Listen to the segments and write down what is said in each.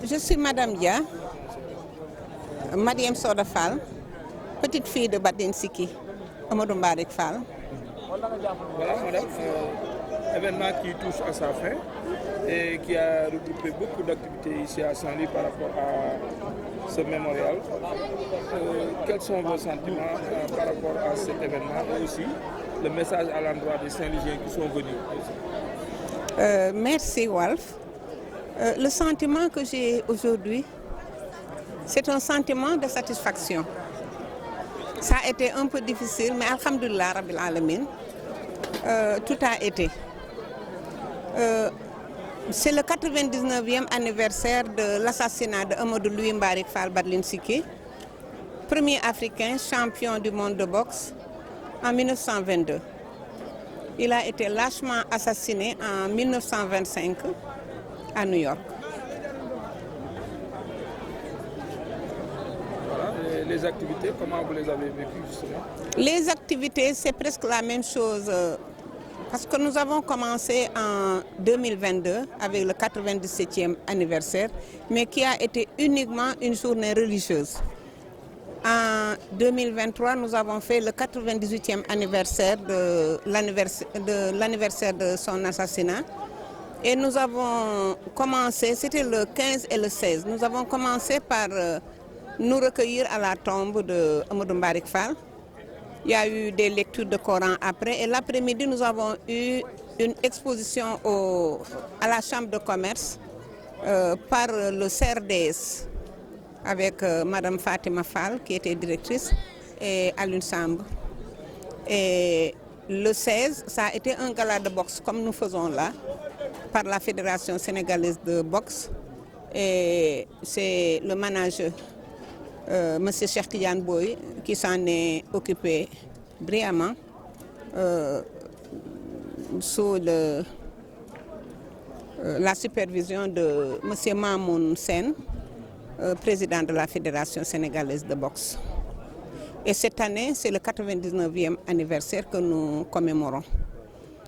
Je suis Madame Dia, Mariam Soda Fall, petite fille de Badin Siki, Amadou Mbarik Fall. Voilà, madame, événement qui touche à sa fin et qui a regroupé beaucoup d'activités ici à Saint-Louis par rapport à ce mémorial. Quels sont vos sentiments par rapport à cet événement et aussi le message à l'endroit des Saint-Louisiens qui sont venus? Merci Wolf. Le sentiment que j'ai aujourd'hui, c'est un sentiment de satisfaction. Ça a été un peu difficile, mais alhamdoulilah rabbil alamin, tout a été. C'est le 99e anniversaire de l'assassinat de Amadou Louis Mbarik Fall Badlin Siki, premier Africain champion du monde de boxe en 1922. Il a été lâchement assassiné en 1925 à New York. Voilà, les activités, comment vous les avez vécues justement? Les activités, c'est presque la même chose parce que nous avons commencé en 2022 avec le 97e anniversaire, mais qui a été uniquement une journée religieuse. En 2023, nous avons fait le 98e anniversaire de l'anniversaire de son assassinat. Et nous avons commencé, c'était le 15 et le 16, nous avons commencé par nous recueillir à la tombe de Amadou Mbarik Fall. Il y a eu des lectures de Coran après. Et l'après-midi, nous avons eu une exposition à la Chambre de commerce par le CRDS avec Madame Fatima Fall, qui était directrice, et Alun Samb. Et le 16, ça a été un gala de boxe comme nous faisons là, par la Fédération sénégalaise de boxe. Et c'est le manager, M. Cheikh Tidiane Boy, qui s'en est occupé brillamment sous la supervision de M. Mamoun Sen, président de la Fédération sénégalaise de boxe. Et cette année, c'est le 99e anniversaire que nous commémorons.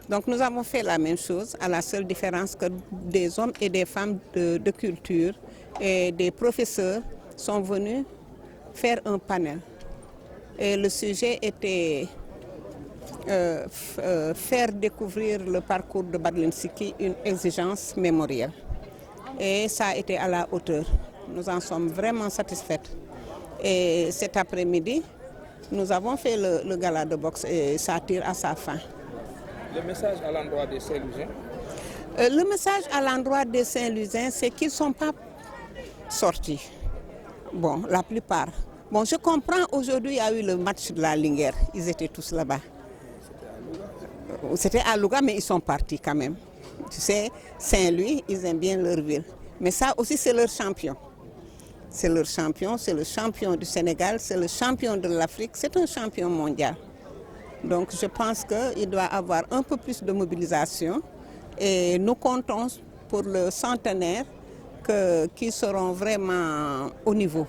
Donc nous avons fait la même chose, à la seule différence que des hommes et des femmes de culture et des professeurs sont venus faire un panel. Et le sujet était faire découvrir le parcours de Badlin Siki, une exigence mémorielle. Et ça a été à la hauteur. Nous en sommes vraiment satisfaits. Et cet après-midi, nous avons fait le gala de boxe et ça tire à sa fin. Le message à l'endroit des Saint-Louisiens? Le message à l'endroit des Saint-Louisiens, c'est qu'ils ne sont pas sortis. Bon, la plupart. Bon, je comprends, aujourd'hui, il y a eu le match de la Linguère. Ils étaient tous là-bas. C'était à Louga, mais ils sont partis quand même. Tu sais, Saint-Louis, ils aiment bien leur ville. Mais ça aussi, c'est leur champion. C'est leur champion, c'est le champion du Sénégal, c'est le champion de l'Afrique, c'est un champion mondial. Donc je pense qu'il doit avoir un peu plus de mobilisation et nous comptons pour le centenaire qui seront vraiment au niveau.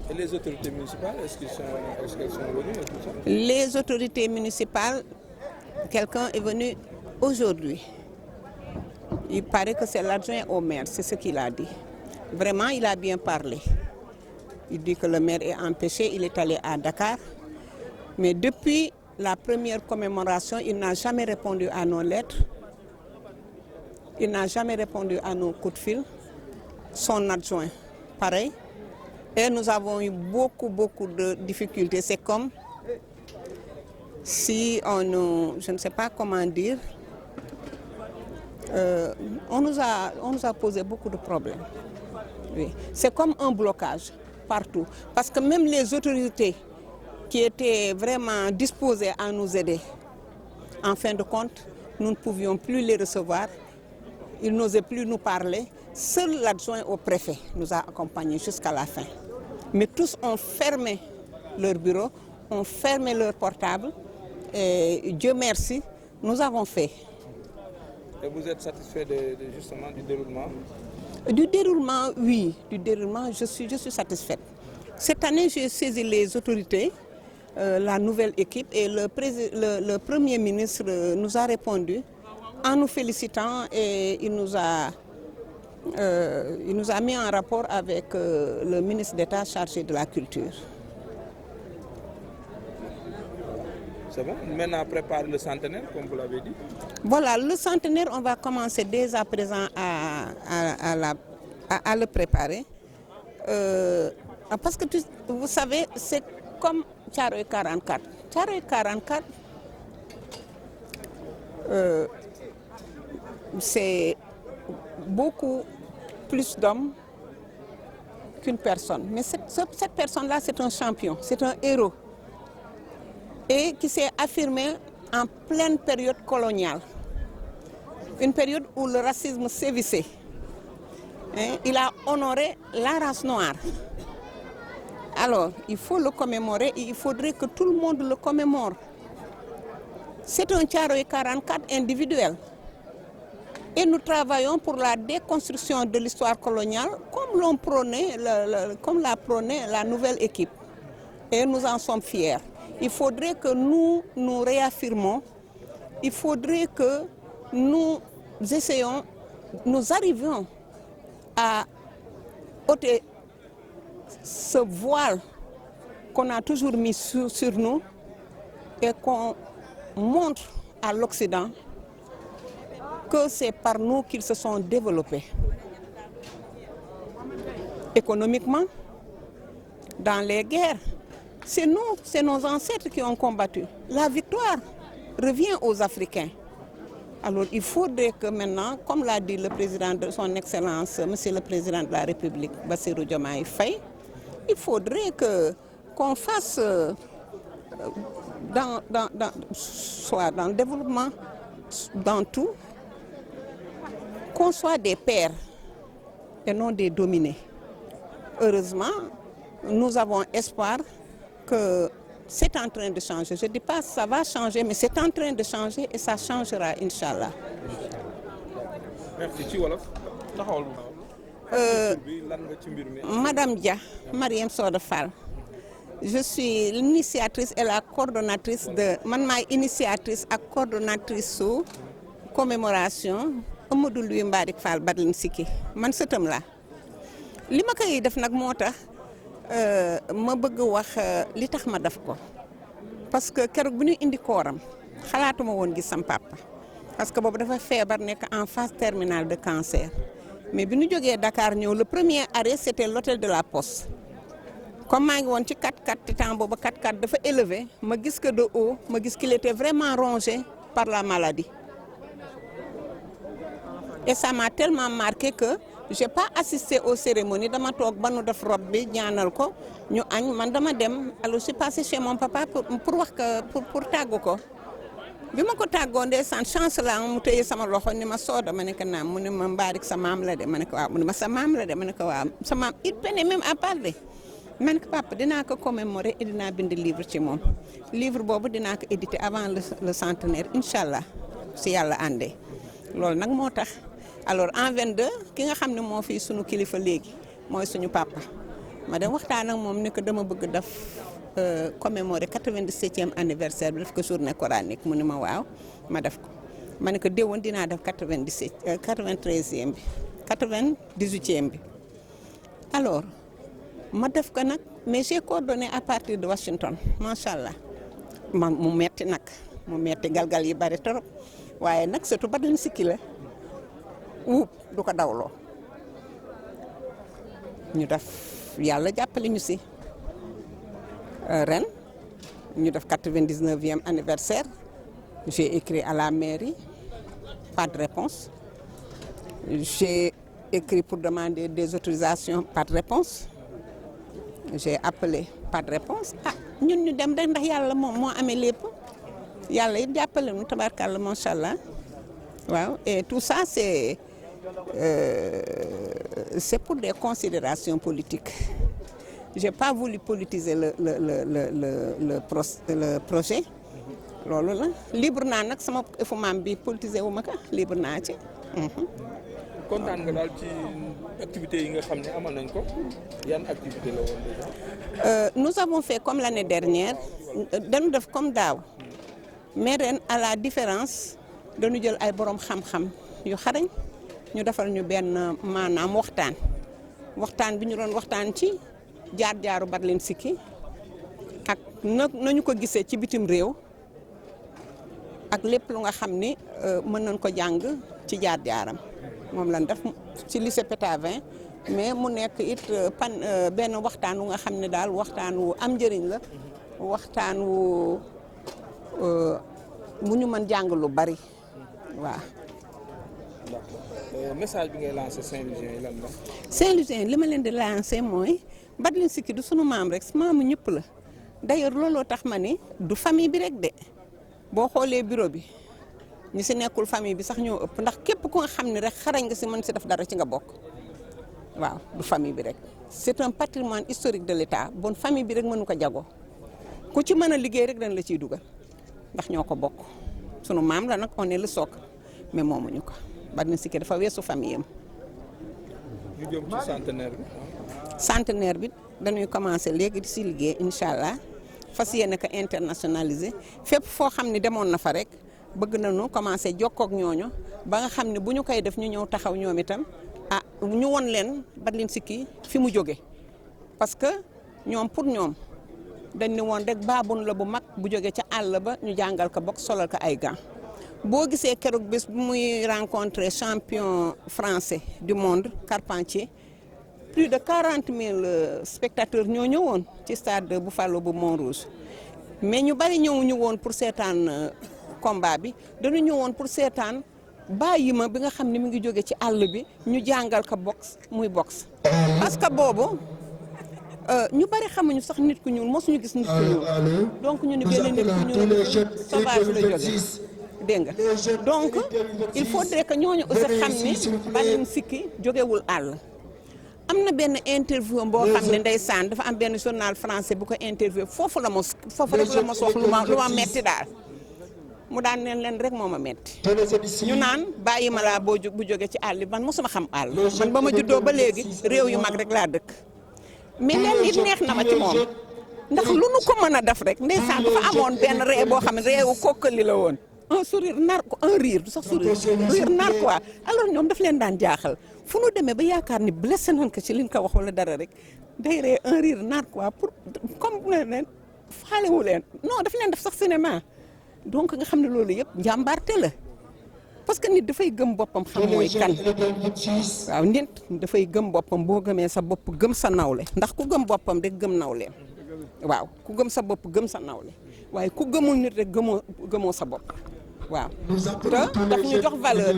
Et les autorités municipales, est-ce qu'elles sont venues et tout ça? Les autorités municipales, quelqu'un est venu aujourd'hui. Il paraît que c'est l'adjoint au maire, c'est ce qu'il a dit. Vraiment, il a bien parlé. Il dit que le maire est empêché, il est allé à Dakar. Mais depuis la première commémoration, il n'a jamais répondu à nos lettres. Il n'a jamais répondu à nos coups de fil. Son adjoint, pareil. Et nous avons eu beaucoup de difficultés. C'est comme si je ne sais pas comment dire, on nous a posé beaucoup de problèmes. Oui. C'est comme un blocage partout. Parce que même les autorités qui étaient vraiment disposées à nous aider, en fin de compte, nous ne pouvions plus les recevoir. Ils n'osaient plus nous parler. Seul l'adjoint au préfet nous a accompagnés jusqu'à la fin. Mais tous ont fermé leur bureau, ont fermé leur portable. Et Dieu merci, nous avons fait. Et vous êtes satisfait justement du déroulement? Du déroulement, oui. Du déroulement, je suis satisfaite. Cette année, j'ai saisi les autorités, la nouvelle équipe, et le Premier ministre nous a répondu en nous félicitant et il nous a mis en rapport avec le ministre d'État chargé de la culture. C'est bon. Maintenant, préparer le centenaire, comme vous l'avez dit. Voilà, le centenaire, on va commencer dès à présent à le préparer. Parce que vous savez, c'est comme Thiaroye 44. Thiaroye 44, c'est beaucoup plus d'hommes qu'une personne. Mais cette personne-là, c'est un champion, c'est un héros. Et qui s'est affirmé en pleine période coloniale. Une période où le racisme sévissait. Il a honoré la race noire. Alors, il faut le commémorer et il faudrait que tout le monde le commémore. C'est un Thiaroye 44 individuel. Et nous travaillons pour la déconstruction de l'histoire coloniale comme l'a prôné la nouvelle équipe. Et nous en sommes fiers. Il faudrait que nous réaffirmons, il faudrait que nous arrivions à ôter ce voile qu'on a toujours mis sur nous et qu'on montre à l'Occident que c'est par nous qu'ils se sont développés. Économiquement, dans les guerres, c'est nos ancêtres qui ont combattu. La victoire revient aux Africains. Alors il faudrait que maintenant, comme l'a dit le président de son Excellence, Monsieur le Président de la République, Bassirou Diomaye Faye, il faudrait qu'on fasse, soit dans le développement, dans tout, qu'on soit des pères et non des dominés. Heureusement, nous avons espoir que c'est en train de changer. Je ne dis pas que ça va changer, mais c'est en train de changer et ça changera, Inch'Allah. Merci. Madame Dia, Mariam Soda Fall, je suis l'initiatrice et la coordonnatrice de... initiatrice et coordonnatrice sous commémoration Amadou Louis Mbarik Fall Badlin Siki. Man sëtam la. Li ma koy def nag moo tax ma bëgg wax li tax ma def ko parce que keroog bu ñu indi kooram xalaatuma woon gis sam papa parce que boobu dafa feebar nekk en phase terminale de cancer mais bi ñu jógee Dakar ñëw le premier arrêt c'était l'hôtel de la Poste comme maa ngi woon ci 4x4 te temps boobu 4x4 dafa élevé ma gis que de haut ma gis qu'il était vraiment rongé par la maladie et ça m'a tellement marqué que j'ai pas assisté aux cérémonies dama toog ba nu def robe bi ñaanal ko ñu añ man dama dem alors je suis passé chez mon papa pour wax pour tàggu ko bi ma ko tàggoo ndeysaan chance la mu téye sama loxo ni ma Soda ma ne ko naam mu ne ma Mbarik sa maam la de ma ne ko waaw mu ne ma sa maam la de ma ne ko waaw sa maam il peinait même à parler ma ne ko papa dinaa ko commémorer et dinaa bind livre ci moom livre boobu dinaa ko éditer avant le centenaire Inch'Allah si yàlla àndee loolu nag moo tax alors en 22 ki nga xam ne moo fi sunu kilifa léegi mooy suñu papa ma dem waxtaan ak moom ne ko dama bëgg def commémorer 97e anniversaire bi def ko journée coranique mu ne ma waaw ma def ko ma ne ko déwén dinaa def 93e bi 98e bi alors ma def ko nag mais j'ai coordonné à partir de Washington macha allah mu metti nag mu metti galgal yi bari trop waaye nag surtout Badlin Siki la wuub du ko dawloo ñu def yàlla jàppale ñu si ren ñu def 99e anniversaire j'ai écrit à la mairie pas de réponse j'ai écrit pour demander des autorisations pas de réponse j'ai appelé pas de réponse ñun ñu dem rek ndax yàlla moom moo amee lépp yàlla it jàppale ñu tabarkàlla macha allah waaw et tout ça c'est pour des considérations politiques. J'ai pas voulu politiser le projet. loolu la libre naa nag sama fu maam bi politiser wu ma ko libre naa ci. kontaan nga daal ci activités yi nga xam ne amal nañ ko yan activité la woon déjà. Nous avons fait comme l'année dernière dañu def comme daaw mais ren à la différence dañu jël ay borom xam-xam yu xarañ ñu defal ñu benn maanaam waxtaan bi ñu doon waxtaan ci jaar-jaaru Badlin Siki ak nañu ko gisee ci bitim réew ak lépp lu nga xam ni mën nañ ko jàng ci jaar-jaaram moom lañ def ci lycée Pétavin mais mu nekk it benn waxtaan wu nga xam ne daal waxtaan wu am njëriñ la waxtaan wu mu ñu mën jàng lu bari waaw. message bi ngay lancé Saint-Louisien yi lan la. Saint-Louisien li ma leen di lancé mooy Badlin Siki du sunu maam rek maamu ñëpp la d'ailleurs looloo tax ma ni du famille bi rek de boo xoolee bureau bi ñi si nekkul famille bi sax ñoo ëpp ndax képp ku nga xam ne rek xarañ nga si mën si def dara ci nga bokk waaw du famille bi rek c'est un patrimoine historique de l'État bon famille bi rek mënu ko jagoo ku ci mën a liggéey rek dañ la ciy dugal ndax ñoo ko bokk sunu maam la nag on est le socle mais moomuñu ko Badlin Siki dafa weesu famille am. ñu jëm ci centenaire bi. centenaire bi dañuy commencer léegi di si liggéey incha allah fas yéene ko internationaliser fépp foo xam ne demoon na fa rek bëgg nañu commencer jokkoo ak ñooñu ba nga xam ne bu ñu koy def ñu ñëw taxaw ñoom itam ñu won leen Badlin Siki fi mu jóge parce que ñoom pour ñoom dañ ne woon rek baabun la bu mag bu jóge ca àll ba ñu jàngal ko bokk solal ko ay gants boo gisee keroog bés bu muy rencontrer champion français du monde Carpentier plus de 40 000 spectateurs ñoo ñëwoon ci stade Buffalo bu Montrouge mais ñu bari ñëwuñu woon pour seetaan combat bi dañu ñëwoon pour seetaan bàyyi ma bi nga xam ne mi ngi jóge ci àll bi ñu jàngal ko boxe muy boxe parce que boobu ñu bari xamuñu sax nit ku ñuul mosuñu gis nit ku ñuul donc ñu ni benn nit ku ñuul sauvage la jóge dégg nga donc il faudrait que ñooñu aussi xam ne Badlin Siki jógewul àll am na benn interview boo xam ne ndeysaan dafa am benn journal français bu ko interview foofu rek la mos wax lu ma metti daal mu daan leen rek moo ma metti ñu naan bàyyi ma laa bu jóge ci àll bi man mosuma xam àll man ba ma juddoo ba léegi réew yu mag rek laa dëkk mais leen it neex na ma ci moom ndax lu nu ko mën a def rek ndeysaan dafa amoon benn ree boo xam ne réewu kokkali la woon un sourire narquois un rire du sax sourire rire narquois alors ñoom daf leen daan jaaxal fu nu demee ba yaakaar ni blessé nañ ko ci liñ ko wax wala dara rek day ree un rire narquois pour comme leen faalewu leen non daf leen def sax cinéma donc nga xam ne loolu yëpp njàmbaarte la parce que nit dafay gëm boppam xam mooy kan waaw nit dafay gëm boppam boo gëmee sa bopp gëm sa nawle ndax ku gëm boppam rek gëm nawleem waaw ku gëm sa bopp gëm sa nawle waaye ku gëmul nit rek gëmoo sa bopp waaw te daf ñu jox valeur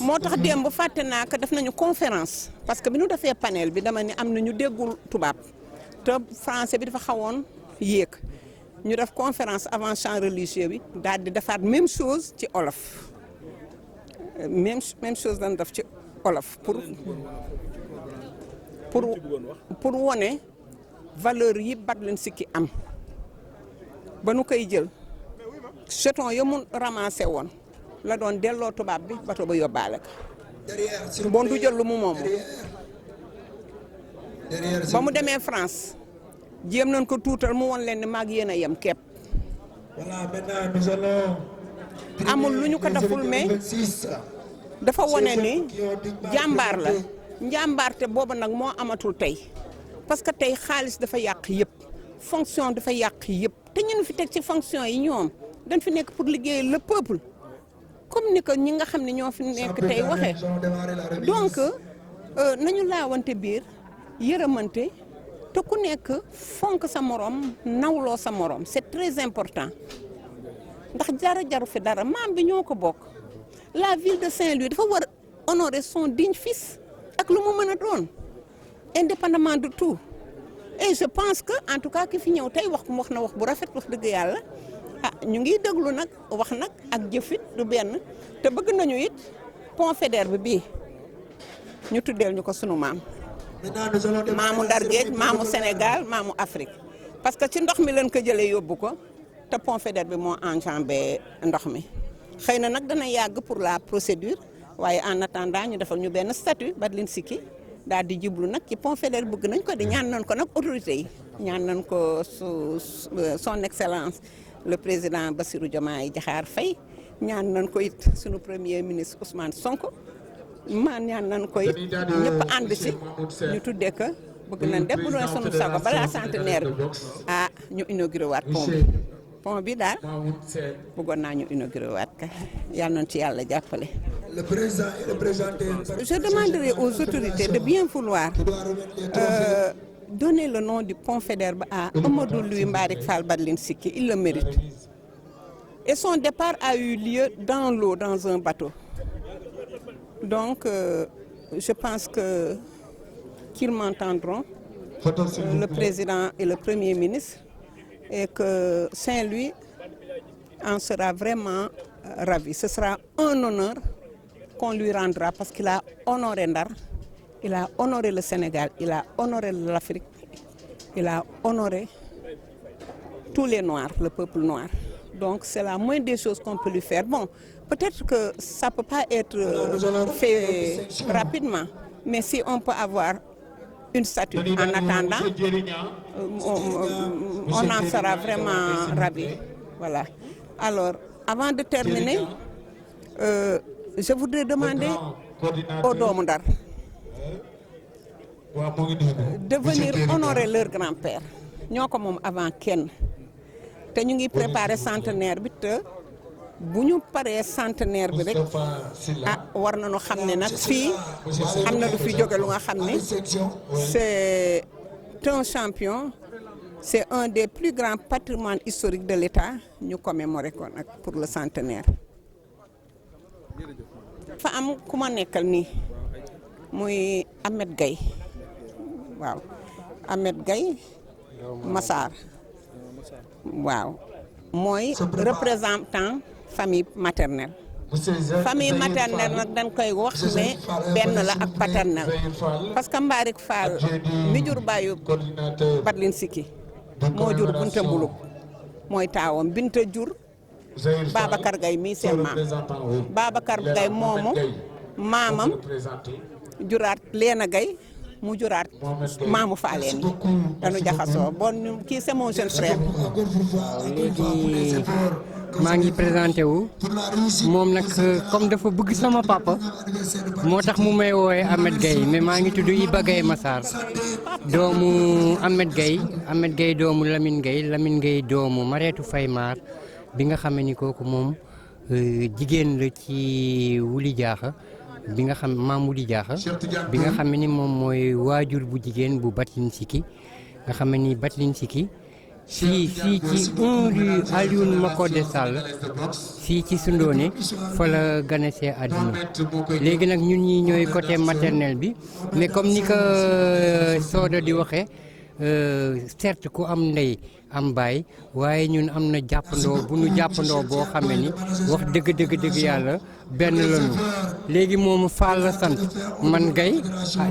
moo tax démb fàtte naa ko def nañu conférence parce que bi ñu defee panel bi dama ni am na ñu déggul tubaab te français bi dafa xawoon yéeg ñu def conférence avant chant religieux bi daal di defaat même chose ci olof même chose dañ def ci olof pour wone valeur yi Badlin Siki am ba nu koy jël jeton ya mu ramassé woon la doon delloo tubaab bi bato ba yóbbaale ko bon du jël lu mu moomu ba mu demee France jéem nañ ko tuutal mu woon leen ne maag yéen a yem kepp amul lu ñu ko deful mais dafa wone ni jàmbaar la njàmbaarte boobu nag moo amatul tey parce que tey xaalis dafa yàq yëpp fonction dafa yàq yëpp te ñu fi teg ci fonction yi ñoom dañ fi nekk pour liggéeyal le peuple comme ni ko ñi nga xam ne ñoo fi nekk tey waxee donc nañu laawante biir yërëmante te ku nekk fonk sa morom nawloo sa morom c'est très important ndax dara jaru fi dara maam bi ñoo ko bokk la ville de Saint-Louis dafa war honorer son digne fils ak lu mu mën a doon indépendamment de tout et je pense que en tout cas ki fi ñëw tey wax na wax bu rafet wax dëgg yàlla ñu ngi déglu nag wax nag ak jëfit du benn te bëgg nañu it pont Faidherbe bi ñu tuddeel ñu ko sunu maam maamu Ndar Géej maamu Sénégal maamu Afrique parce que ci ndox mi leen ko jëlee yóbbu ko te pont Faidherbe bi moo enjambé ndox mi xëy na nag dana yàgg pour la procédure waaye en attendant ñu defal ñu benn statut Badlin Siki daal di jublu nag ci pont Faidherbe bëgg nañ ko di ñaan nañ ko nag autorité yi ñaan nañ ko son excellence le président Bassirou Diomaye Diakhar Faye ñaan nañ ko it sunu premier ministre Ousmane Sonko ñaan nañ ko it ñëpp ànd ci ñu tuddee ko bëgg nañ def bu doon sunu sago balaa centenaire bi ñu inauguré waat pont bi daal bëggoon naa ñu inauguré waat ka yàlla nañ ci yàlla jàppale. Le président est représenté. Je demanderai aux autorités de bien vouloir donner le nom du pont Faidherbe à Amadou Louis Mbarick Fall Badline Siki, il le mérite. Et son départ a eu lieu dans l'eau, dans un bateau. Donc, je pense qu'ils m'entendront, le président et le premier ministre, et que Saint-Louis en sera vraiment ravi. Ce sera un honneur qu'on lui rendra parce qu'il a honoré Ndar, il a honoré le Sénégal, il a honoré l'Afrique, il a honoré tous les Noirs, le peuple noir. Donc c'est la moindre des choses qu'on peut lui faire. Bon, peut-être que ça ne peut pas être fait rapidement, mais si on peut avoir une statue en attendant, on en sera vraiment ravis. Voilà. Alors, avant de terminer, je voudrais demander aux doomu Ndar de venir honorer leur grand-père. ñoo ko moom avant kenn te ñu ngi préparer centenaire bi te bu ñu paree centenaire bi rek war nañu xam ne nag fii am na lu fi jóge lu nga xam ne c'est un champion, c'est un des plus grands patrimoines historiques de l'État ñu commémorer ko nag pour le centenaire. fa am ku ma nekkal nii muy Ahmed Gaye waaw Ahmed Gaye Massar waaw mooy représentant famille maternelle. Famille maternelle nag dañ koy wax ne benn la ak paternelle parce que Mbarick Fall mi jur bàyyu Badline Siki moo jur Binta Mbuluk mooy taawam Binta jur Babacar Gaye mii seen maam Babacar Gaye moomu maamam juraat Leena Gaye mu juraat maamu Faaleen yi dañu jaxasoo bon kii c'est mon jeune frère. léegi maa ngi présenté wu moom nag comme dafa bëgg sama papa moo tax mu may woowee Ahmed Gaye mais maa ngi tudd Iba Gaye Massar doomu Ahmed Gaye doomu Lamine Gaye doomu Mareetu Faymar bi nga xam ni kooku moom jigéen la ci Wuli Jaaxa bi nga xam maam Wuli Jaaxa bi nga xam ni moom mooy waajur bu jigéen bu Badline Siki nga xam ni Badline Siki fii ci 1 rue Alioune Makodé Sall fii ci Sundoone fa la ganesee àdduna léegi nag ñun ñi ñooy côté maternel bi mais comme ni ko Soda di waxee certes ku am ndey am baay waaye ñun am na jàppandoo bu nu jàppandoo boo xamee ni wax dëgg yàlla benn lañu léegi moomu Fall la sant man Gaye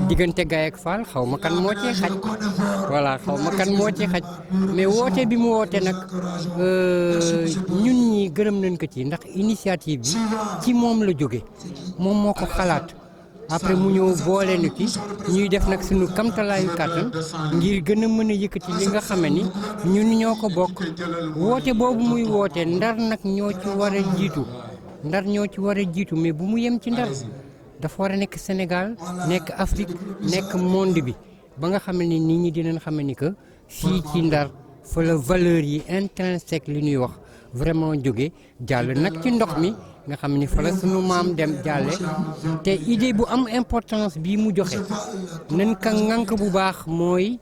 diggante Gaye ak Fall xaw ma kan moo ci xaj voilà xaw ma kan moo ci xaj mais woote bi mu woote nag ñun ñi gërëm nañ ko ci ndax initiative bi ci moom la jóge moom moo ko xalaat après mu ñëw boole nu ci ñuy def nag suñu kamtalaayu kàttan ngir gën a mën a yëkkati li nga xame ni ñun ñoo ko bokk woote boobu muy woote Ndar nag ñoo ci war a jiitu mais bu mu yem ci Ndar dafa war a nekk Sénégal nekk Afrique nekk monde bi ba nga xam ne nit ñi dinañ xam ni que fii ci Ndar fa la valeur yi intrinsèque li ñuy wax vraiment jóge jàll nag ci ndox mi nga xam ni fa la sunu maam dem jàlle te idée bu am importance bii mu joxe nañ ka ŋànk bu baax mooy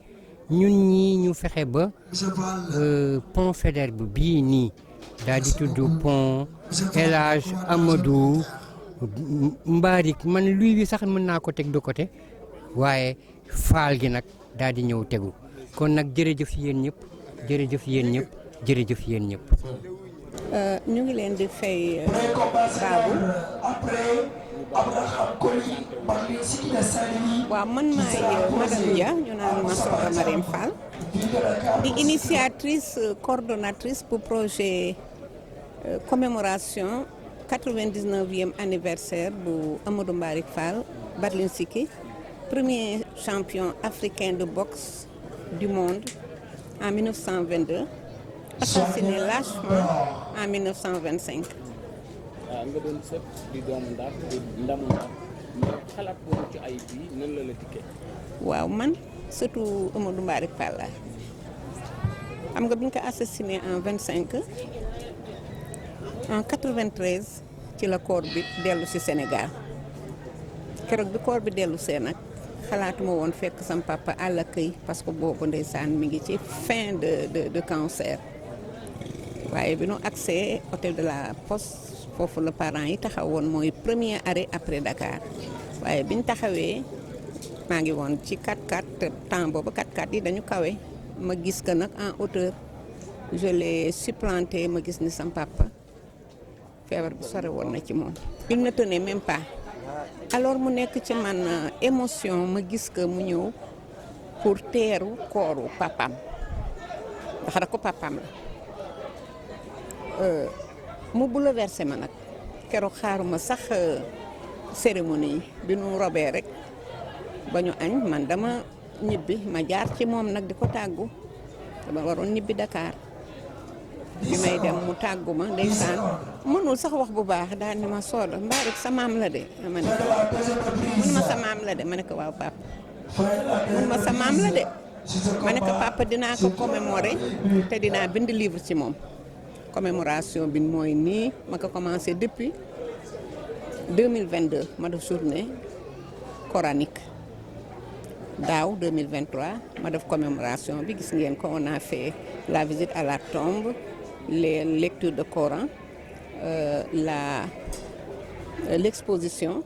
ñun ñi ñu fexe ba pont Faidherbe bii nii daal di tudd pont El Hadj Amadou Mbarick man luy wi sax mën naa ko teg de côté waaye faal gi nag daal di ñëw tegu kon nag jërëjëf yéen ñëpp jërëjëf yéen ñëpp. ñu ngi leen di fay Babou waaw man maay madame Dia ñu naan ma Soda Marième Fall di initiatrice coordonnatrice pour projet commémoration 99e anniversaire bu Amadou Mbarick Fall Badline Siki premier champion africain de boxe du monde en 1922 assassiné lâchement en 1925. nga doon sët di doomu Ndar di ndamu Ndar mais xalaat boobu ci ay bi nan la la dikkee. waaw man surtout Amadou Mbari Fall la xam nga bi ñu ko assassiné en 25 en 93 ci la corps bi dellu si Sénégal keroog bi corps bi dellu see nag xalaatuma woon fekk sam papa àll këy parce que boobu ndeysaan mi ngi ci fin de cancer waaye bi nu accès hôtel de la Poste foofu la parents yi taxawoon mooy premier arrêt après Dakar waaye biñ taxawee maa ngi woon ci 4x4 temps boobu 4x4 yi dañu kawe ma gis que nag en hauteur je l'ai supplanté ma gis ni sam papa feebar bi sore woon na ci moom. il ne tenait même pas alors mu nekk ci man émotion ma gis que mu ñëw pour teeru kooru papam ndax da ko papam la mu bouleversé ma nag keroog xaaruma sax cérémonie yi bi nu robee rek ba ñu añ man dama ñibbi ma jaar ci moom nag di ko tàggu dama waroon ñibbi Dakar bi may dem mu tàggu ma ndeysaan mënul sax wax bu baax daal ni ma Soda mbaa rek sa maam la de ma ne ko mun ma sa maam la de ma ne ko waaw papa mun ma sa maam la de ma ne ko papa dinaa ko commémorer te dinaa bind livre ci moom commémoration bi mooy nii ma ko commencé depuis 2022 ma def journée coranique daaw 2023 ma def commémoration bi gis ngeen ko on a fait la visite à la tombe les lectures de Coran l'exposition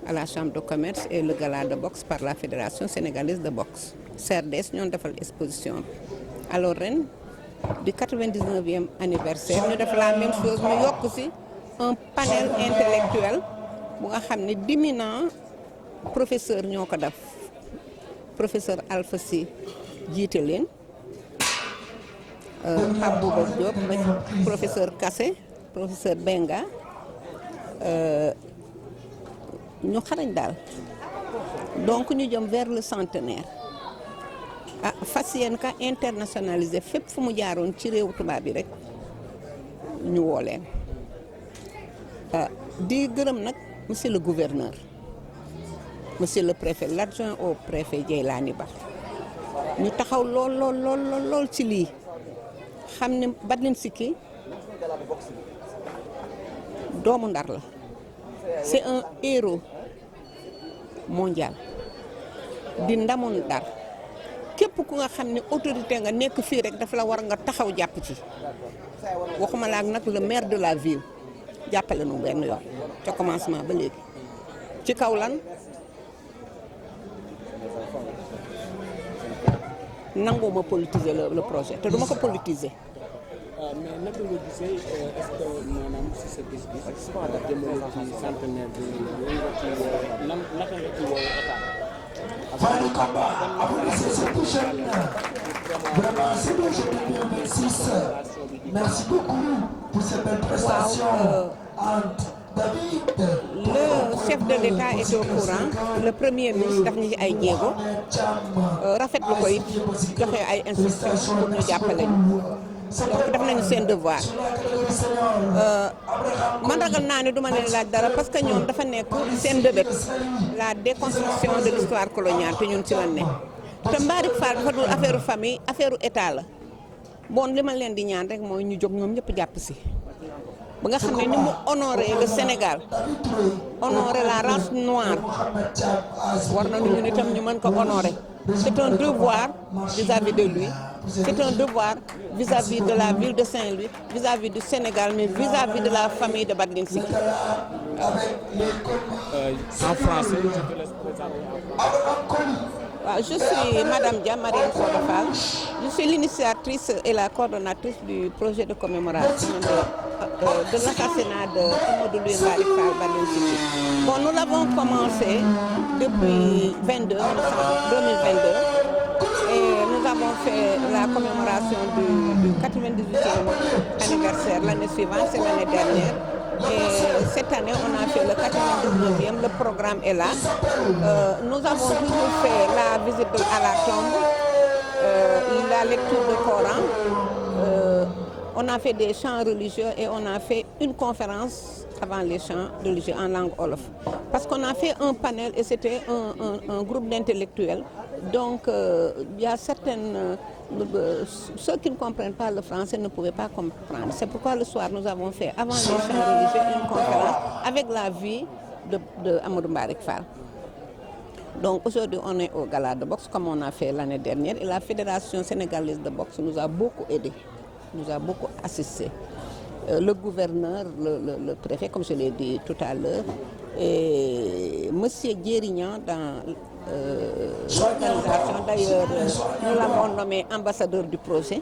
à la chambre de commerce et le gala de boxe par la fédération sénégalaise de boxe CRDS ñoon defal exposition bi alors ren du 99e anniversaire ñu def la même chose ñu yokk ci un panel intellectuel bu nga xam ne d'éminents professeur ñoo ko def professeur Alpha Sy jiite leen Pape Bouba Diop professeur Kassé professeur Benga ñu xarañ daal donc ñu jëm vers le centenaire fas yéen ka internationalisé fépp fu mu jaaroon ci réewu tubaab bi rek ñu woo leen di gërëm nag monsieur le gouverneur monsieur le préfet l'adjoint au préfet Dieylani Ba ñu taxaw lool ci lii xam ne Badlinsky doomu Ndar la c'est un héros mondial di ndamu Ndar képp ku nga xam ne autorité nga nekk fii rek dafa la war nga taxaw jàpp ci waxuma la ak nag le maire de la ville jàppale nu benn yoon ca commencement ba léegi ci kaw lan nanguma politiser le projet te duma ko politiser. mais naka nga gisee est-ce que maanaam si sa gis-gis jëmale ci centenaire bi nga ci naka nga ci woo état. Voilà le combat. Applaudissez cette jeune. Vraiment, c'est aujourd'hui le 26. Merci beaucoup pour cette belle prestation. David. Le chef de l'État est au courant. Le premier ministre daf ñu ci ay jéego rafetlu ko it joxe ay instructions pour ñu jàppale ñu. donc def nañu seen devoir man ragal naa ne duma leen laaj dara parce que ñoom dafa nekk seen dëbët la déconstruction de l'histoire coloniale te ñun ci lan ne te Mbarick Fall dafa dul affaire famille affaire état la bon li ma leen di ñaan rek mooy ñu jóg ñoom ñëpp jàpp si ba nga xam ne ni mu honorer le Sénégal honorer la race noire war nañu ñun itam ñu mën ko honorer c'est un devoir vis-à-vis de lui. C'est un devoir vis-à-vis de la ville de Saint-Louis, vis-à-vis du Sénégal, mais vis-à-vis de la famille de Badlinsky. En français, je te laisse Je suis Madame Dia Marième Soda Fall. Je suis l'initiatrice et la coordonnatrice du projet de commémoration de l'assassinat de Amadou Louis Mbarick Fall Badlinsky. Bon, nous l'avons commencé depuis 2022. Et nous avons fait la commémoration du 98e anniversaire l'année suivante, c'est l'année dernière. Et cette année, on a fait le 99e, le programme est là. Nous avons toujours fait la visite à la tombe, la lecture du Coran. On a fait des chants religieux et on a fait une conférence avant les chants religieux en langue wolof. Parce qu'on a fait un panel et c'était un groupe d'intellectuels. Donc il y a certaines... ceux qui ne comprennent pas le français ne pouvaient pas comprendre. C'est pourquoi le soir nous avons fait avant les chants religieux une conférence avec la vie de Amadou Mbarick Fall. Donc aujourd'hui on est au gala de boxe comme on a fait l'année dernière et la Fédération sénégalaise de boxe nous a beaucoup aidés, nous a beaucoup assistés. Le gouverneur, le préfet comme je l'ai dit tout à l'heure et monsieur Djerignan dans l'organisation d'ailleurs nous l'avons nommé ambassadeur du projet et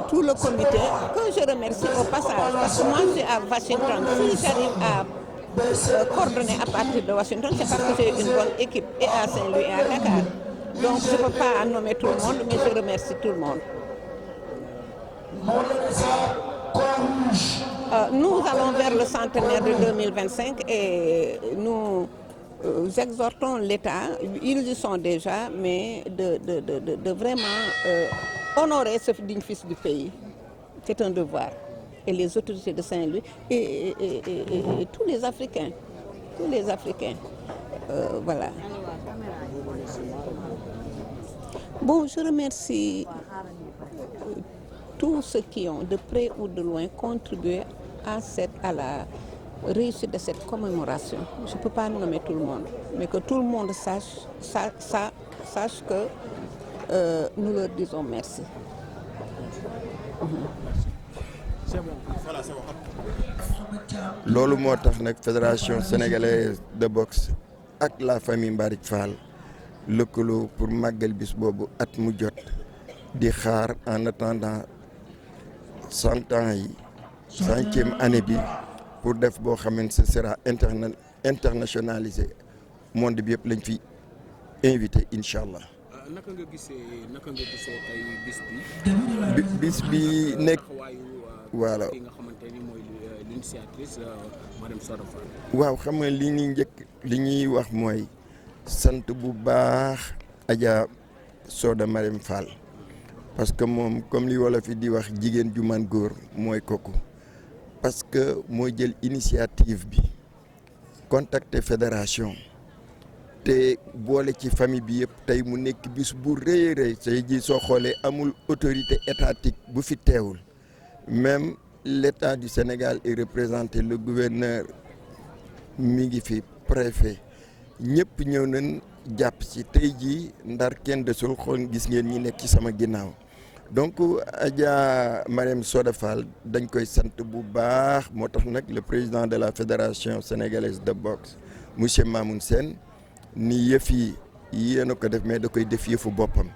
tout le comité que je remercie au passage parce que moi je suis à Washington, si j'arrive à coordonner à partir de Washington, c'est parce que j'ai une bonne équipe et à Saint-Louis et à Dakar. Donc je ne peux pas nommer tout le monde, mais je remercie tout le monde. Nous allons vers le centenaire de 2025 et nous exhortons l'État, ils y sont déjà, mais de vraiment honorer ce digne fils du pays. C'est un devoir. Et les autorités de Saint-Louis et tous les Africains. Tous les Africains. Voilà. Bon, je remercie tous ceux qui ont, de près ou de loin, contribué à la réussite de cette commémoration. Je ne peux pas nommer tout le monde, mais que tout le monde sache que nous leur disons merci. loolu moo tax nag fédération sénégalaise de boxe ak la famille Mbarick Fall lëkkaloo pour màggal bis boobu at mu jot di xaar en attendant 100 ans yi 100e année bi pour def boo xam ne ce sera internationalisé monde bi yëpp lañ fi invité incha allah. naka nga gisee tey bis bi nekk voilà. ki nga xamante ni mooy l'initiatrice madame Soda Fall. waaw xam nga li ñuy njëkk li ñuy wax mooy sant bu baax Adja Soda Marème Fall parce que moom comme li wolof yi di wax jigéen ju man góor mooy kooku parce que moo jël initiative bi contacter fédération te boole ci famille bi yëpp tey mu nekk bis bu rëy a rëy say ji soo xoolee amul autorité étatique bu fi teewul même l'État du Sénégal est représenté, le gouverneur mi ngi fi préfet ñëpp ñëw nañ jàpp ci tey jii ndar kenn desul xool gis ngeen ñi nekk ci sama ginnaaw donc Adja Marème Soda Fall dañ koy sant bu baax moo tax nag le président de la Fédération sénégalaise de boxe monsieur Mamoun Sène ni yëf yi yéen a ko def mais da koy def yëfu boppam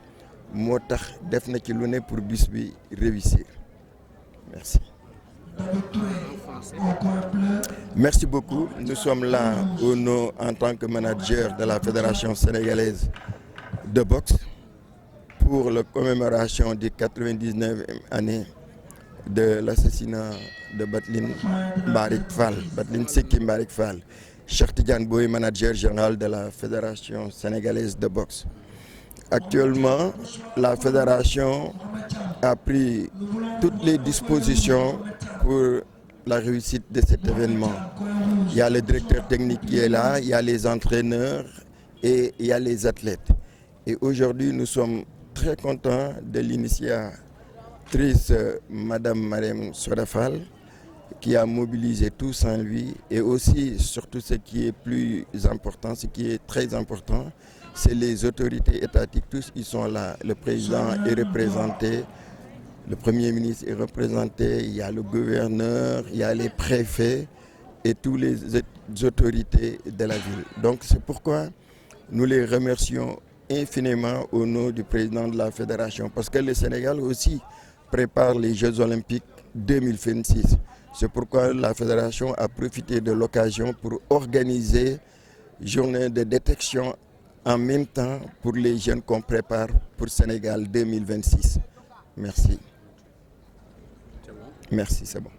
moo tax def na ci lu ne pour bis bi réussir merci. Merci beaucoup. Nous sommes là au nom en tant que manager de la Fédération sénégalaise de boxe pour la commémoration du 99e année de l'assassinat de Batlin Mbarick Fall, Batlin Sekki Mbarick Fall. Cheikh Tidiane Boye, manager général de la Fédération sénégalaise de boxe. Actuellement, la fédération a pris toutes les dispositions pour la réussite de cet événement. Il y a le directeur technique qui est là, il y a les entraîneurs et il y a les athlètes. Et aujourd'hui, nous sommes très contents de l'initiatrice Madame Marème Soda Fall qui a mobilisé tout Saint-Louis et aussi, surtout ce qui est plus important, ce qui est très important, c'est les autorités étatiques, tous ils sont là. Le président est représenté, le premier ministre est représenté, il y a le gouverneur, il y a les préfets et toutes les autorités de la ville. Donc c'est pourquoi nous les remercions infiniment au nom du président de la fédération, parce que le Sénégal aussi prépare les Jeux olympiques 2026. C'est pourquoi la fédération a profité de l'occasion pour organiser une journée de détection en même temps pour les jeunes qu'on prépare pour Sénégal 2026. Merci. Merci, c'est bon.